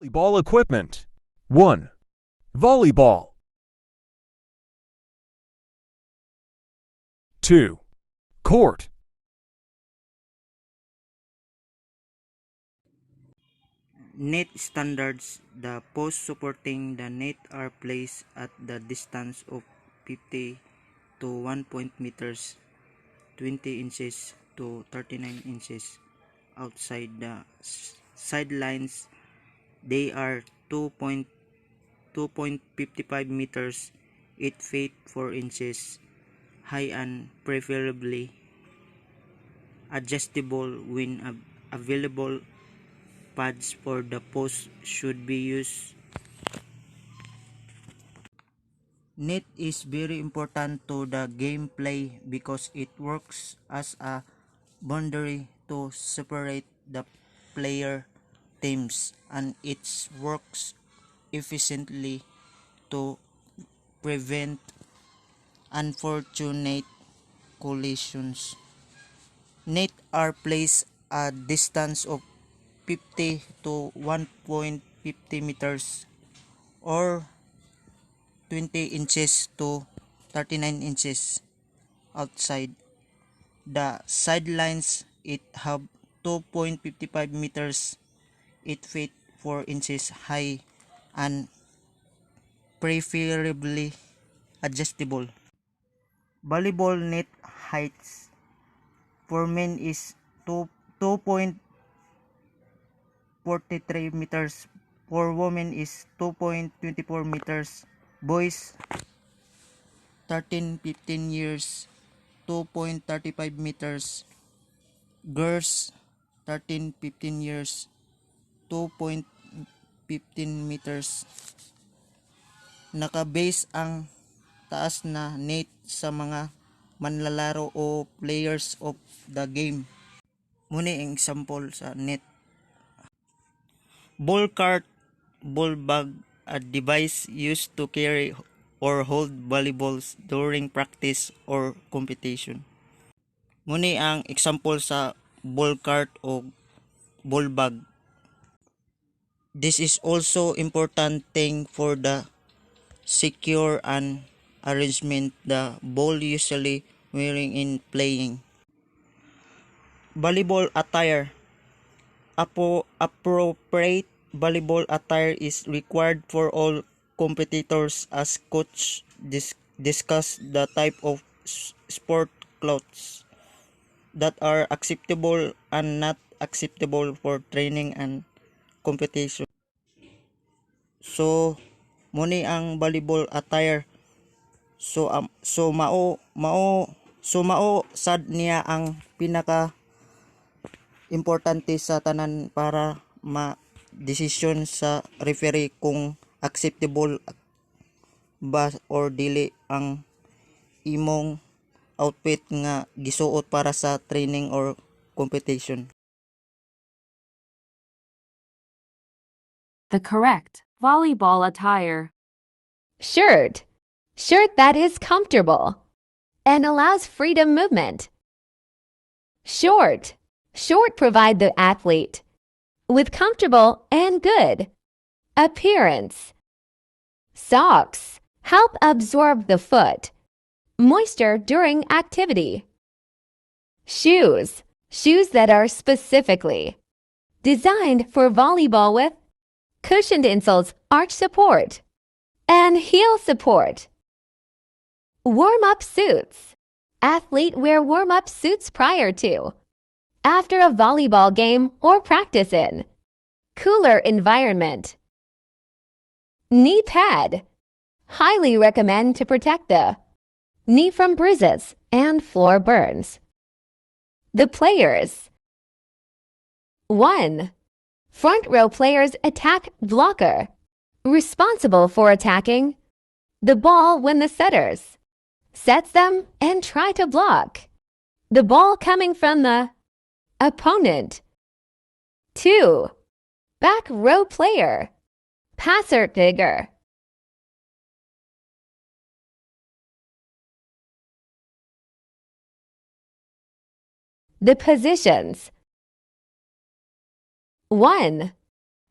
Volleyball equipment. 1. Volleyball. 2. Court. Net standards. The posts supporting the net are placed at the distance of 50 to 1 point meters, 20 inches to 39 inches outside the sidelines. They are 2.55 meters, 8 feet 4 inches high and preferably adjustable when available. Pads for the post should be used. Net is very important to the gameplay because it works as a boundary to separate the player teams, and it works efficiently to prevent unfortunate collisions. Net are placed a distance of 50 to 1.50 meters or 20 inches to 39 inches outside the sidelines. It have 2.55 meters, 8 feet 4 inches high and preferably adjustable. Volleyball net heights for men is 2.43 meters, for women is 2.24 meters, boys 13-15 years 2.35 meters, girls 13-15 years 2.15 meters. Naka-base ang taas na net sa mga manlalaro o players of the game. Muna ang example sa net. Ball cart, ball bag, a device used to carry or hold volleyballs during practice or competition. Muna ang example sa ball cart o ball bag. This is also important thing for the secure and arrangement the ball usually wearing in playing. Volleyball attire. Appropriate volleyball attire is required for all competitors as coach discuss the type of sport clothes that are acceptable and not acceptable for training and competition. So, muni ang volleyball attire. So mao sad niya ang pinaka importante sa tanan para ma-desisyon sa referee kung acceptable ba or dili ang imong outfit nga gisuot para sa training or competition. The correct volleyball attire. Shirt. Shirt that is comfortable and allows freedom movement. Short. Short provide the athlete with comfortable and good appearance. Socks help absorb the foot moisture during activity. Shoes. Shoes that are specifically designed for volleyball with cushioned insoles, arch support, and heel support. Warm-up suits. Athlete wear warm-up suits prior to, after a volleyball game or practice in cooler environment. Knee pad. Highly recommend to protect the knee from bruises and floor burns. The players. 1. Front row players attack blocker, responsible for attacking the ball when the setters sets them and try to block the ball coming from the opponent. 2. Back row player, passer digger. The positions. 1.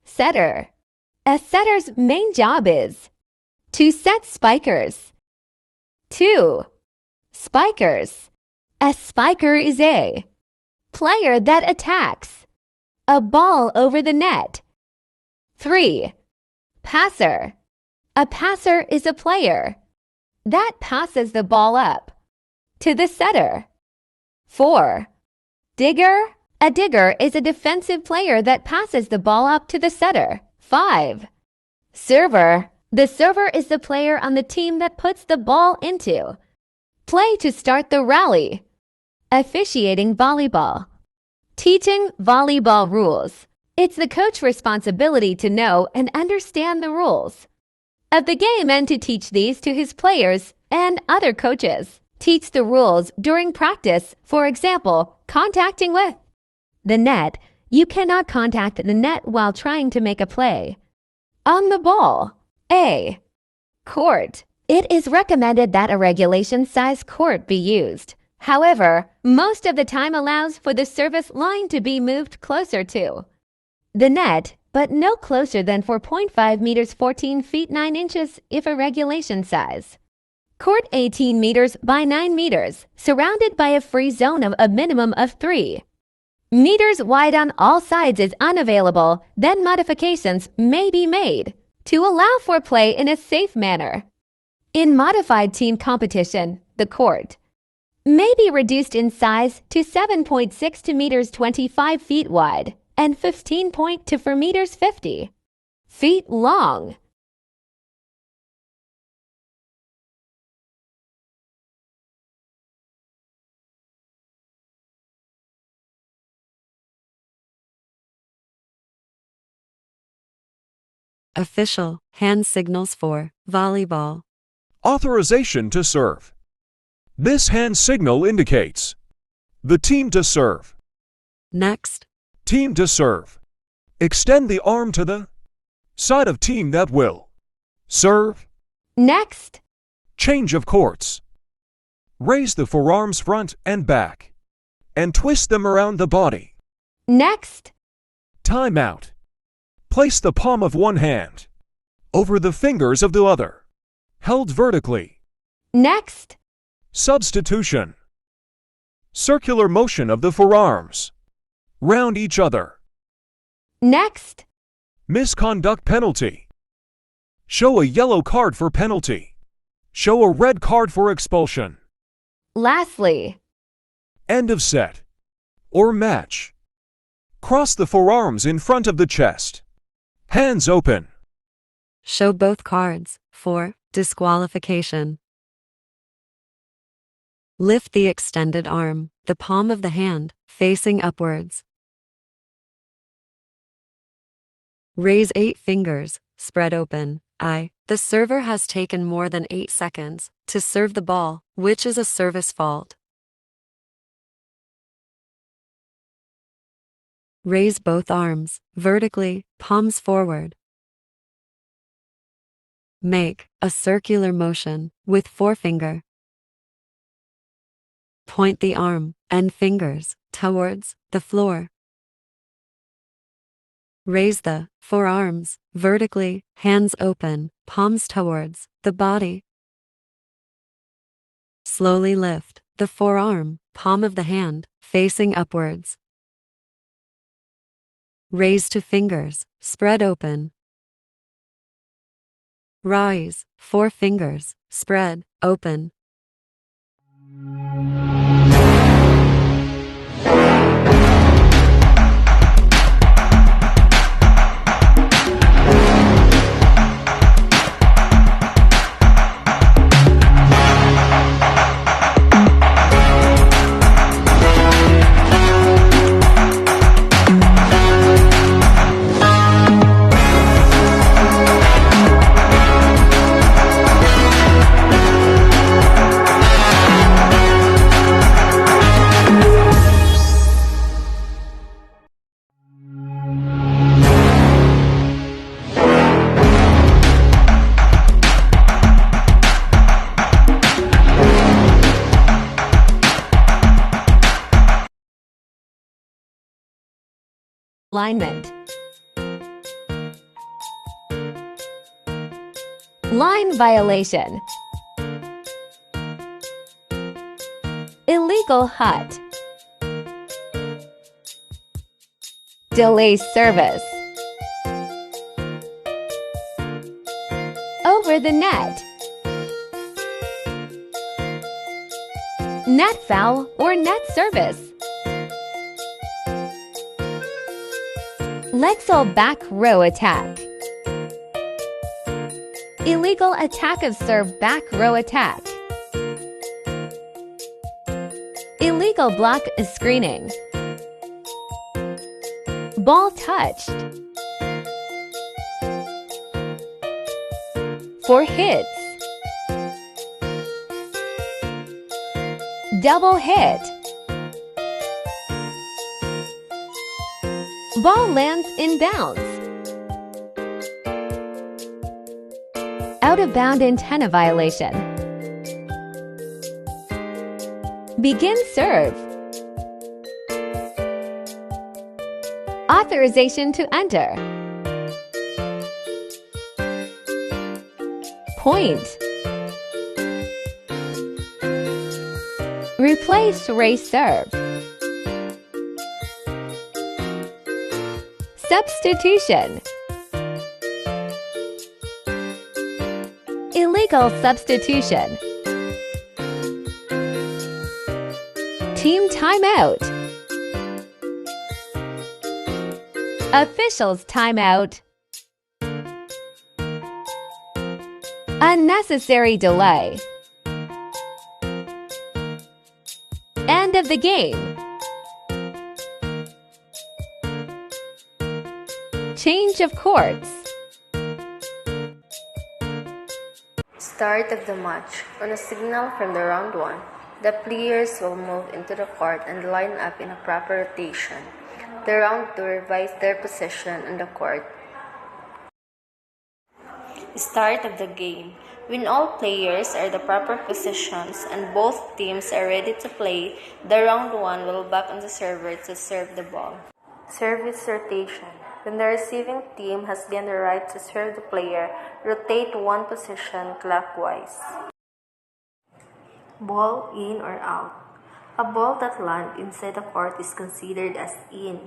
Setter. A setter's main job is to set spikers. 2. Spikers. A spiker is a player that attacks a ball over the net. 3. Passer. A passer is a player that passes the ball up to the setter. 4. Digger. A digger is a defensive player that passes the ball up to the setter. 5. Server. The server is the player on the team that puts the ball into play to start the rally. Officiating volleyball. Teaching volleyball rules. It's the coach's responsibility to know and understand the rules of the game and to teach these to his players and other coaches. Teach the rules during practice, for example, contacting with the net. You cannot contact the net while trying to make a play. On the ball. A. Court. It is recommended that a regulation size court be used. However, most of the time allows for the service line to be moved closer to the net, but no closer than 4.5 meters 14 feet 9 inches if a regulation size. Court 18 meters by 9 meters, surrounded by a free zone of a minimum of 3 meters wide on all sides is unavailable, then modifications may be made to allow for play in a safe manner. In modified team competition, the court may be reduced in size to 7.6 meters 25 feet wide and 15.24 meters 50 feet long. Official hand signals for volleyball. Authorization to serve. This hand signal indicates the team to serve. Next, Team to serve. Extend the arm to the side of team that will serve. Next. Change of courts. Raise the forearms front and back and twist them around the body. Next. Timeout. Place the palm of one hand over the fingers of the other, held vertically. Next. Substitution. Circular motion of the forearms round each other. Next. Misconduct penalty. Show a yellow card for penalty. Show a red card for expulsion. Lastly. End of set or match. Cross the forearms in front of the chest. Hands open. show both cards for disqualification. Lift the extended arm, the palm of the hand, facing upwards. Raise 8 fingers, spread open. The server has taken more than 8 seconds to serve the ball, which is a service fault. Raise both arms, vertically, palms forward. Make a circular motion with forefinger. Point the arm and fingers towards the floor. Raise the forearms vertically, hands open, palms towards the body. Slowly lift the forearm, palm of the hand, facing upwards. Raise 2 fingers, spread open. Rise 4 fingers, spread open. Alignment. Line violation. Illegal hut. Delay service. Over the net. Net foul or net service. Lexel back row attack. Illegal attack of serve back row attack. Illegal block is screening. Ball touched. For hits. Double hit. Ball lands in bounds. Out of bound antenna violation. Begin serve. Authorization to enter. Point. Replace race serve. Substitution. Illegal substitution. Team timeout. Officials timeout. Unnecessary delay. End of the game. Change of courts. Start of the match. On a signal from the round 1, the players will move into the court and line up in a proper rotation. The round 2 revise their position on the court. Start of the game. When all players are the proper positions and both teams are ready to play, the round 1 will back on the server to serve the ball. Service rotation. When the receiving team has gained the right to serve the player, rotate one position clockwise. Ball in or out. A ball that lands inside the court is considered as in.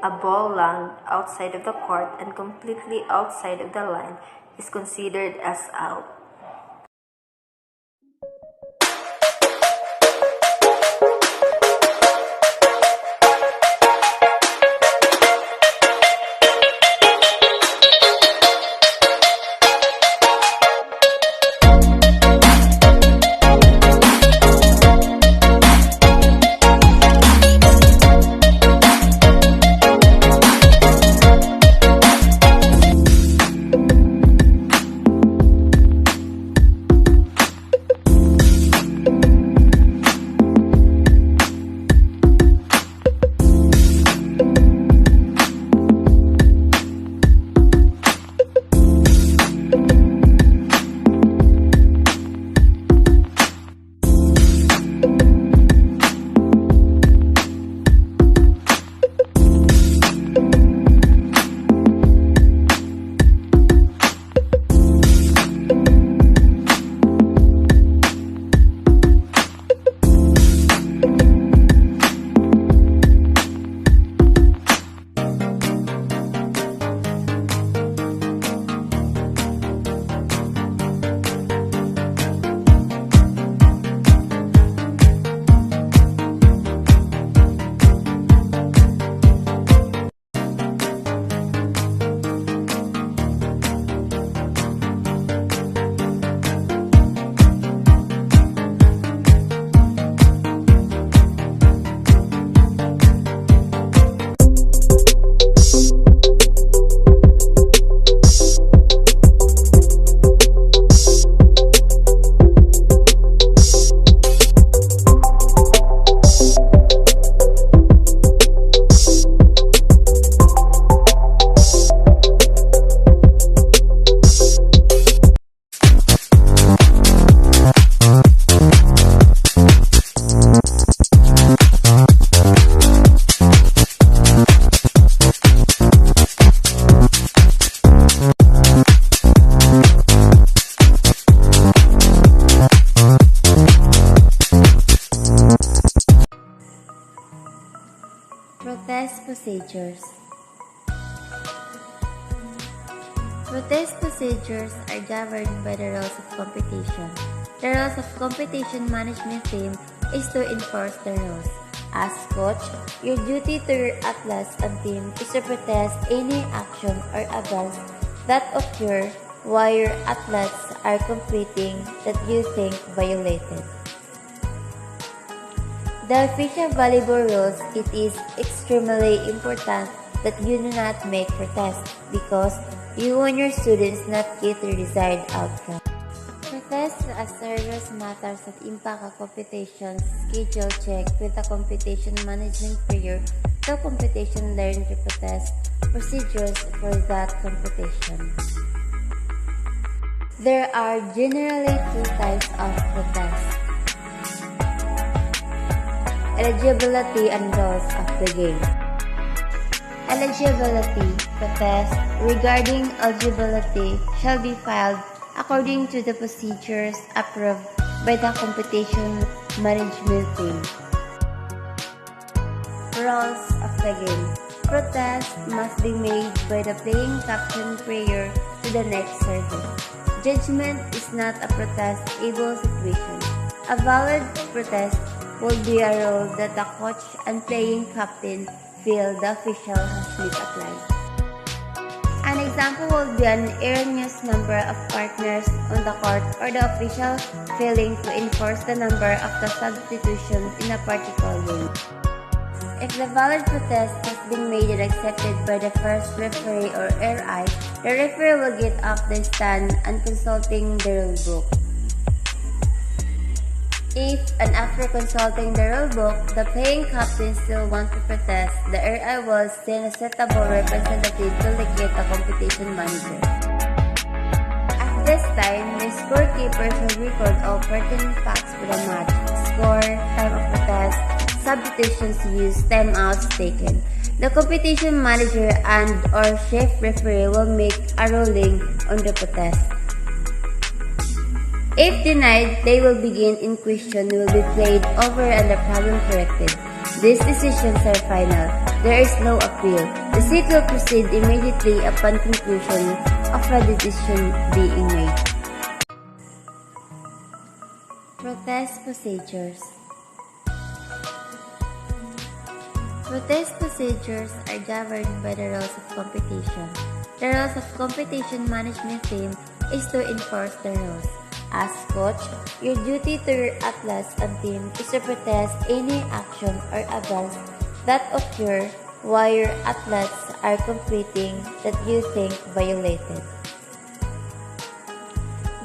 A ball lands outside of the court and completely outside of the line is considered as out. procedures. Protest procedures are governed by the rules of competition. The rules of competition management team is to enforce the rules. As coach, your duty to your athletes and team is to protest any action or events that occur while your athletes are competing that you think violated. The official volleyball rules, it is extremely important that you do not make protests because you and your students not get the desired outcome. Protests are serious matters that impact a competition's schedule check with the competition management prior to competition learn to protest procedures for that competition. There are generally two types of protests: eligibility and rules of the game. Eligibility protest regarding eligibility shall be filed according to the procedures approved by the competition management team. Rules of the game. Protest must be made by the playing captain prior to the next service. Judgment is not a protest-able situation. A valid protest will be a rule that the coach and playing captain feel the official has misapplied. An example will be an erroneous number of partners on the court or the official failing to enforce the number of the substitutions in a particular game. If the valid protest has been made and accepted by the first referee or RI, the referee will get off the stand and consulting the rule book. If, and after consulting the rulebook, the playing captain still wants to protest, the RI will send a suitable representative to locate the competition manager. At this time, the scorekeeper will record all pertinent facts for the match: score, time of protest, substitutions used, timeouts taken. The competition manager and or chief referee will make a ruling on the protest. If denied, they will begin in question, will be played over and the problem corrected. These decisions are final. There is no appeal. The seat will proceed immediately upon conclusion of the decision being made. Protest procedures. Protest procedures are governed by the rules of competition. The rules of competition management team is to enforce the rules. As coach, your duty to your athletes and team is to protest any action or events that occur while your athletes are competing that you think violated.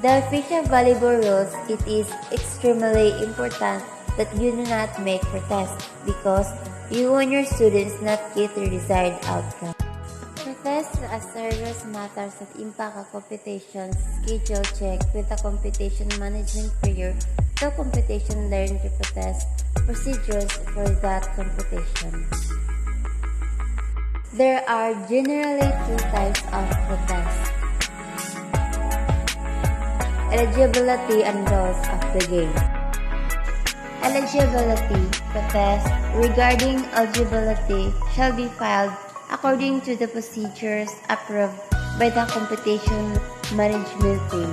The official volleyball rules, it is extremely important that you do not make protests because you and your students not get the desired outcome. Protests are serious matters that impact a competition's schedule check with the competition management prior to competition learn to protest procedures for that competition. There are generally two types of protests: eligibility and rules of the game. Eligibility protest regarding eligibility shall be filed according to the procedures approved by the competition management team.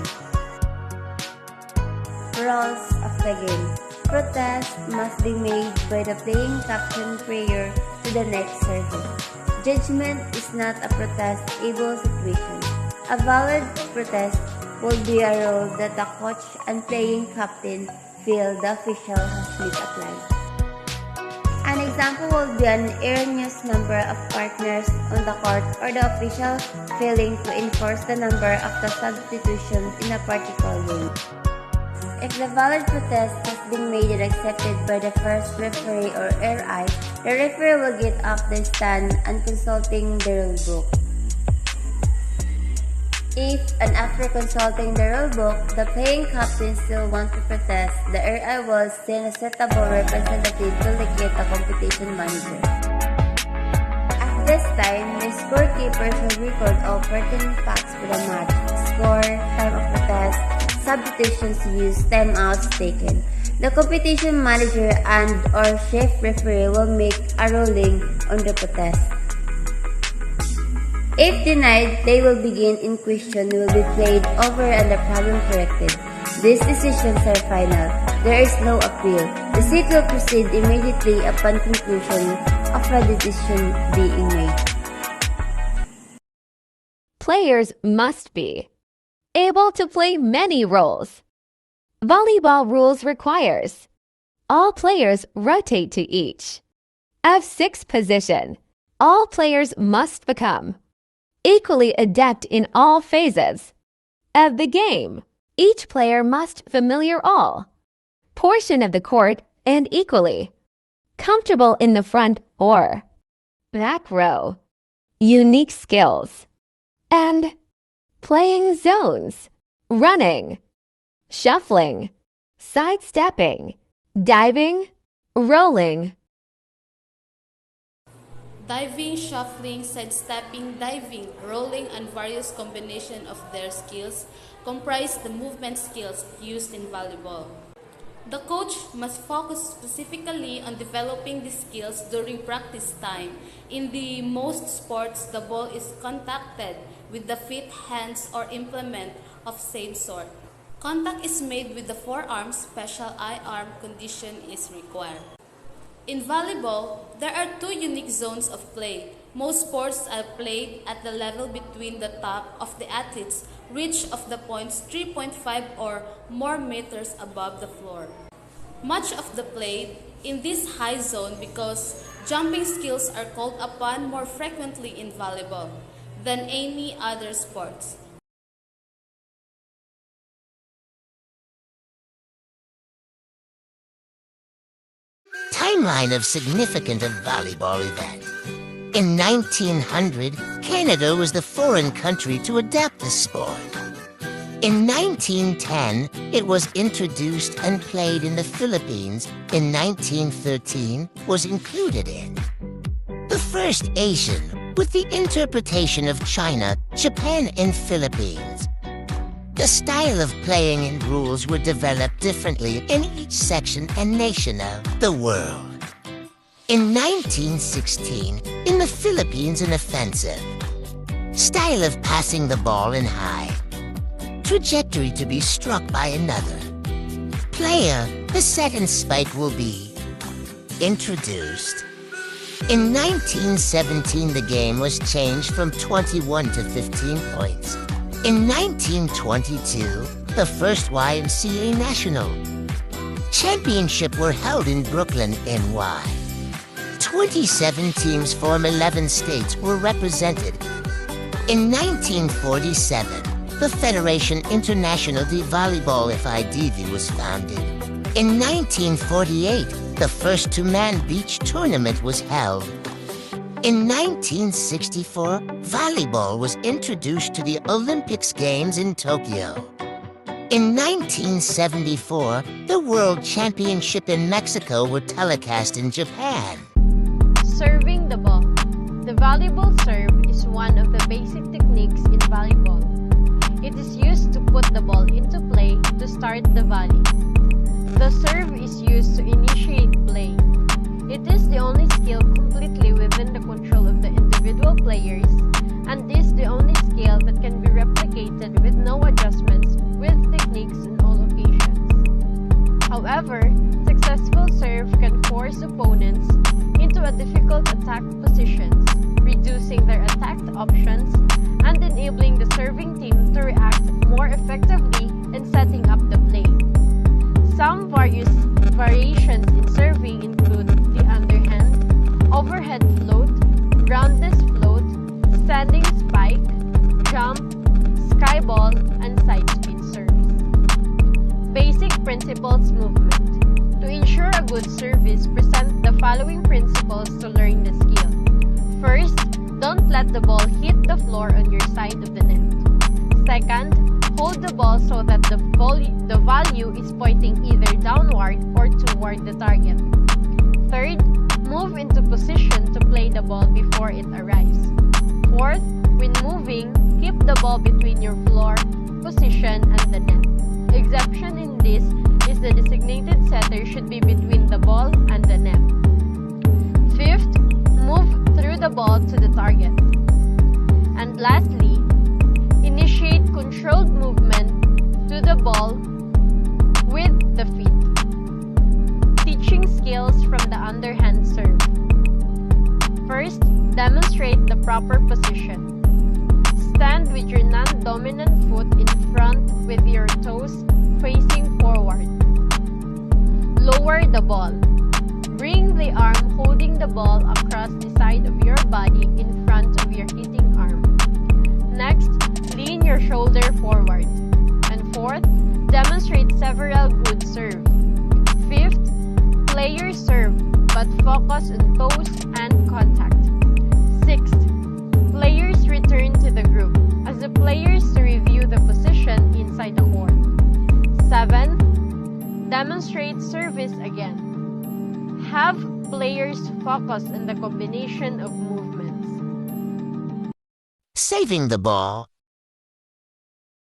Rules of the game. Protest must be made by the playing captain prior to the next service. Judgment is not a protest-able situation. A valid protest will be a rule that the coach and playing captain feel the official has misapplied. An example will be an erroneous number of partners on the court or the official failing to enforce the number of the substitutions in a particular game. If the valid protest has been made and accepted by the first referee or RI, the referee will get off the stand and consulting the rule book. If, and after consulting the rulebook, the playing captain still wants to protest, the RI will send a suitable representative to locate the competition manager. At this time, the scorekeeper will record all pertinent facts for the match: score, time of protest, substitutions used, timeouts taken. The competition manager and or chief referee will make a ruling on the protest. If denied, they will begin in question, will be played over and the problem corrected. These decisions are final. There is no appeal. The seat will proceed immediately upon conclusion of a decision being made. Players must be able to play many roles. Volleyball rules requires all players rotate to each of 6 position. All players must become equally adept in all phases of the game. Each player must familiar all portion of the court and equally comfortable in the front or back row. Unique skills and playing zones, running, shuffling, sidestepping, diving, rolling. Diving, shuffling, sidestepping, diving, rolling, and various combinations of their skills comprise the movement skills used in volleyball. The coach must focus specifically on developing these skills during practice time. In the most sports, the ball is contacted with the feet, hands, or implement of same sort. Contact is made with the forearms. Special I-arm condition is required. In volleyball, there are 2 unique zones of play. Most sports are played at the level between the top of the athlete's reach of the points 3.5 or more meters above the floor. Much of the play in this high zone because jumping skills are called upon more frequently in volleyball than any other sports. Timeline of significant of volleyball event. In 1900, Canada was the foreign country to adopt the sport. In 1910, it was introduced and played in the Philippines. In 1913, was included in the first Asian, with the interpretation of China, Japan, and Philippines. The style of playing and rules were developed differently in each section and nation of the world. In 1916, in the Philippines, an offensive style of passing the ball in high trajectory to be struck by another player, the second spike will be introduced. In 1917, the game was changed from 21 to 15 points. In 1922, the first YMCA National Championship were held in Brooklyn, NY. 27 teams from 11 states were represented. In 1947, the Federation International de Volleyball FIDV was founded. In 1948, the first 2-man beach tournament was held. In 1964, volleyball was introduced to the Olympics Games in Tokyo. In 1974, the World Championship in Mexico were telecast in Japan. Serving the ball. The volleyball serve is one of the basic techniques in volleyball. It is used to put the ball into play to start the volley. The serve is used to initiate play. It is the only skill completely within the control of the individual players and is the only skill that can be replicated with no adjustments with techniques in all occasions. However, successful serve can force opponents into a difficult attack positions, reducing their attack options and enabling the serving team to react more effectively in setting up the play. Some variations in serving include the underhand, overhead float, roundness float, standing spike, jump, sky ball, and side spin service. Basic principles movement. To ensure a good service, present the following principles to learn the skill. First, don't let the ball hit the floor on your side of the net. Second, hold the ball so that the value is pointing either downward or toward the target. Third, move into position to play the ball before it arrives. Fourth, when moving, keep the ball between your floor position and the net. Exception in this is is the designated setter should be between the ball and the net. Fifth, move through the ball to the target. And lastly, initiate controlled movement to the ball with the feet. Teaching skills from the underhand serve. First, demonstrate the proper position. Stand with your non-dominant foot in front with your toes facing forward. Lower the ball. Bring the arm holding the ball across the side of your body in front of your hitting arm. Next, lean your shoulder forward. And fourth, demonstrate several good serve. Fifth, players serve but focus on toes and contact. Sixth, players return to the group as the players to review the position inside the court. 7. Demonstrate service again. Have players focus on the combination of movements. Saving the ball.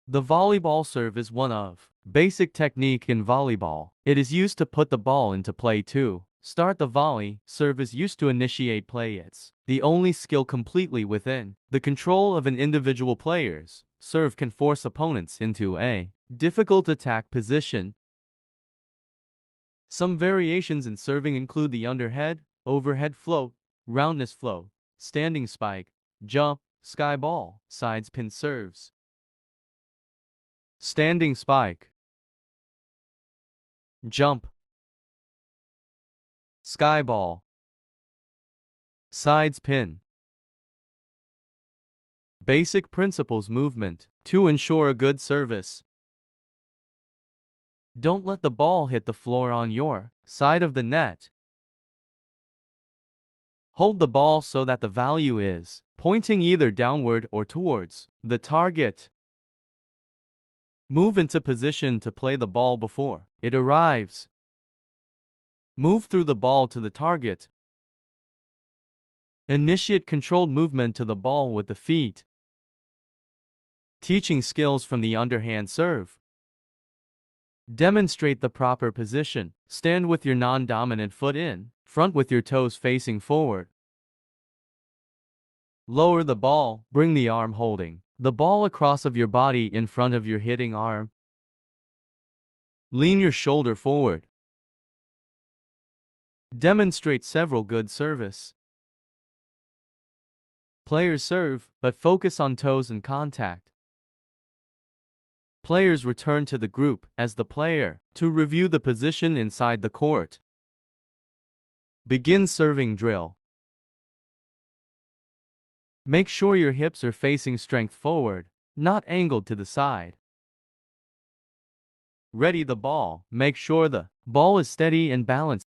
The volleyball serve is one of basic technique in volleyball. It is used to put the ball into play too. Start the volley, serve is used to initiate play. It's the only skill completely within the control of an individual player's. Serve can force opponents into a difficult attack position. Some variations in serving include the underhead, overhead float, roundness float, standing spike, jump, sky ball, sides pin serves. Standing spike, jump, sky ball, sides pin. Basic principles movement to ensure a good service. Don't let the ball hit the floor on your side of the net. Hold the ball so that the value is pointing either downward or towards the target. Move into position to play the ball before it arrives. Move through the ball to the target. Initiate controlled movement to the ball with the feet. Teaching skills from the underhand serve. Demonstrate the proper position. Stand with your non-dominant foot in front with your toes facing forward. Lower the ball. Bring the arm holding the ball across of your body in front of your hitting arm. Lean your shoulder forward. Demonstrate several good service. Players serve, but focus on toes and contact. Players return to the group as the player to review the position inside the court. Begin serving drill. Make sure your hips are facing strength forward, not angled to the side. Ready the ball. Make sure the ball is steady and balanced.